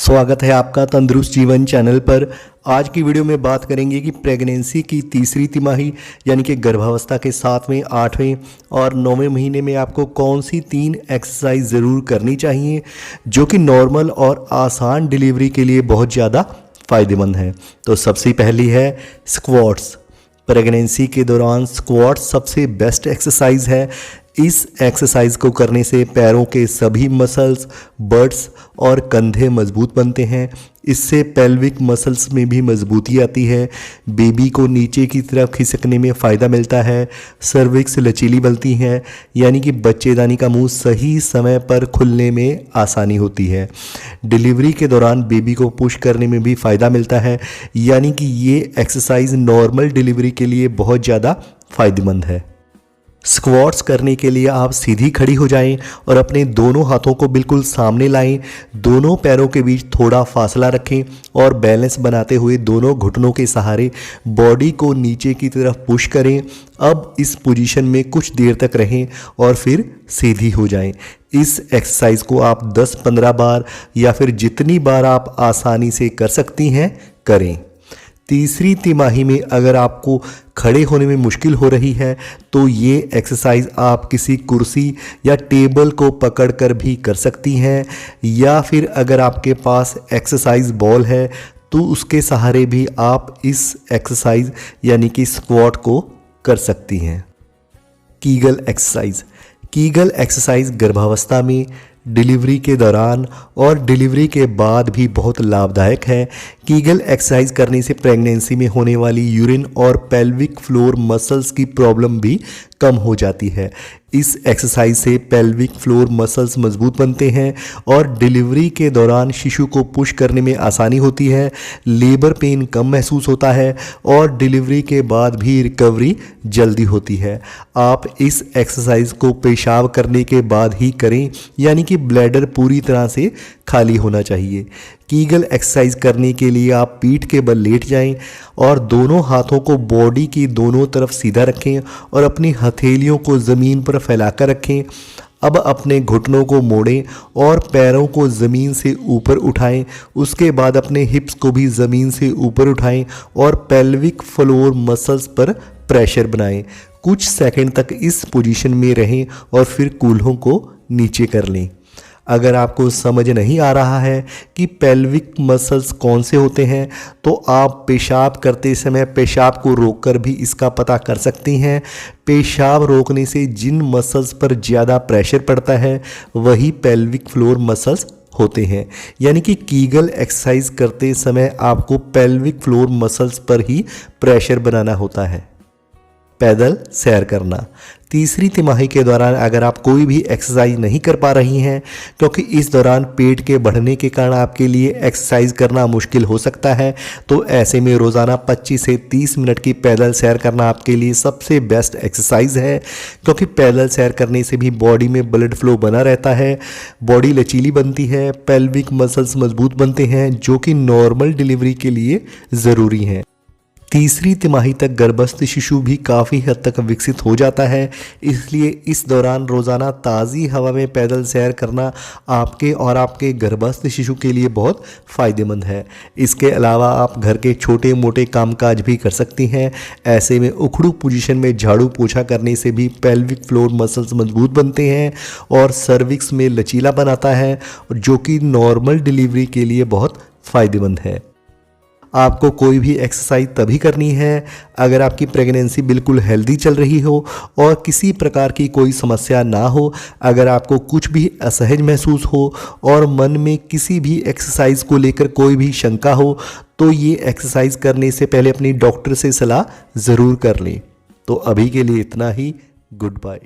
स्वागत है आपका तंदुरुस्त जीवन चैनल पर। आज की वीडियो में बात करेंगे कि प्रेगनेंसी की तीसरी तिमाही यानी कि गर्भावस्था के 7वें, 8वें और 9वें महीने में आपको कौन सी 3 एक्सरसाइज ज़रूर करनी चाहिए जो कि नॉर्मल और आसान डिलीवरी के लिए बहुत ज़्यादा फ़ायदेमंद है। तो सबसे पहली है स्क्वाट्स। प्रेगनेंसी के दौरान स्क्वाट्स सबसे बेस्ट एक्सरसाइज है। इस एक्सरसाइज को करने से पैरों के सभी मसल्स, बट्स और कंधे मजबूत बनते हैं। इससे पेल्विक मसल्स में भी मजबूती आती है। बेबी को नीचे की तरफ खिसकने में फ़ायदा मिलता है। सर्विक्स लचीली बनती है यानी कि बच्चेदानी का मुंह सही समय पर खुलने में आसानी होती है। डिलीवरी के दौरान बेबी को पुश करने में भी फ़ायदा मिलता है यानी कि ये एक्सरसाइज नॉर्मल डिलीवरी के लिए बहुत ज़्यादा फ़ायदेमंद है। स्क्वाट्स करने के लिए आप सीधी खड़ी हो जाएं और अपने दोनों हाथों को बिल्कुल सामने लाएं। दोनों पैरों के बीच थोड़ा फासला रखें और बैलेंस बनाते हुए दोनों घुटनों के सहारे बॉडी को नीचे की तरफ पुश करें। अब इस पोजीशन में कुछ देर तक रहें और फिर सीधी हो जाएं। इस एक्सरसाइज को आप 10-15 बार या फिर जितनी बार आप आसानी से कर सकती हैं करें। तीसरी तिमाही में अगर आपको खड़े होने में मुश्किल हो रही है तो ये एक्सरसाइज आप किसी कुर्सी या टेबल को पकड़कर भी कर सकती हैं या फिर अगर आपके पास एक्सरसाइज बॉल है तो उसके सहारे भी आप इस एक्सरसाइज यानी कि स्क्वाट को कर सकती हैं। Kegel exercise. कीगल एक्सरसाइज गर्भावस्था में, डिलीवरी के दौरान और डिलीवरी के बाद भी बहुत लाभदायक है। कीगल एक्सरसाइज करने से प्रेगनेंसी में होने वाली यूरिन और पेल्विक फ्लोर मसल्स की प्रॉब्लम भी कम हो जाती है। इस एक्सरसाइज से पेल्विक फ्लोर मसल्स मजबूत बनते हैं और डिलीवरी के दौरान शिशु को पुश करने में आसानी होती है। लेबर पेन कम महसूस होता है और डिलीवरी के बाद भी रिकवरी जल्दी होती है। आप इस एक्सरसाइज को पेशाब करने के बाद ही करें यानी कि ब्लैडर पूरी तरह से खाली होना चाहिए। कीगल एक्सरसाइज करने के लिए आप पीठ के बल लेट जाएं और दोनों हाथों को बॉडी की दोनों तरफ सीधा रखें और अपनी हथेलियों को ज़मीन पर फैलाकर रखें। अब अपने घुटनों को मोड़ें और पैरों को ज़मीन से ऊपर उठाएं। उसके बाद अपने हिप्स को भी ज़मीन से ऊपर उठाएं और पेल्विक फ्लोर मसल्स पर प्रेशर बनाएं। कुछ सेकंड तक इस पोजीशन में रहें और फिर कूल्हों को नीचे कर लें। अगर आपको समझ नहीं आ रहा है कि पेल्विक मसल्स कौन से होते हैं तो आप पेशाब करते समय पेशाब को रोककर भी इसका पता कर सकती हैं। पेशाब रोकने से जिन मसल्स पर ज़्यादा प्रेशर पड़ता है वही पेल्विक फ्लोर मसल्स होते हैं। यानी कि कीगल एक्सरसाइज करते समय आपको पेल्विक फ्लोर मसल्स पर ही प्रेशर बनाना होता है। पैदल सैर करना। तीसरी तिमाही के दौरान अगर आप कोई भी एक्सरसाइज नहीं कर पा रही हैं क्योंकि इस दौरान पेट के बढ़ने के कारण आपके लिए एक्सरसाइज करना मुश्किल हो सकता है, तो ऐसे में रोज़ाना 25 से 30 मिनट की पैदल सैर करना आपके लिए सबसे बेस्ट एक्सरसाइज है। क्योंकि पैदल सैर करने से भी बॉडी में ब्लड फ्लो बना रहता है, बॉडी लचीली बनती है, पेल्विक मसल्स मजबूत बनते हैं जो कि नॉर्मल डिलीवरी के लिए ज़रूरी हैं। तीसरी तिमाही तक गर्भस्थ शिशु भी काफ़ी हद तक विकसित हो जाता है, इसलिए इस दौरान रोज़ाना ताज़ी हवा में पैदल सैर करना आपके और आपके गर्भस्थ शिशु के लिए बहुत फ़ायदेमंद है। इसके अलावा आप घर के छोटे मोटे कामकाज भी कर सकती हैं। ऐसे में उखड़ू पोजीशन में झाड़ू पोछा करने से भी पेल्विक फ्लोर मसल्स मजबूत बनते हैं और सर्विक्स में लचीला बनाता है जो कि नॉर्मल डिलीवरी के लिए बहुत फ़ायदेमंद है। आपको कोई भी एक्सरसाइज तभी करनी है अगर आपकी प्रेगनेंसी बिल्कुल हेल्दी चल रही हो और किसी प्रकार की कोई समस्या ना हो। अगर आपको कुछ भी असहज महसूस हो और मन में किसी भी एक्सरसाइज को लेकर कोई भी शंका हो तो ये एक्सरसाइज करने से पहले अपनी डॉक्टर से सलाह ज़रूर कर लें। तो अभी के लिए इतना ही। Good bye.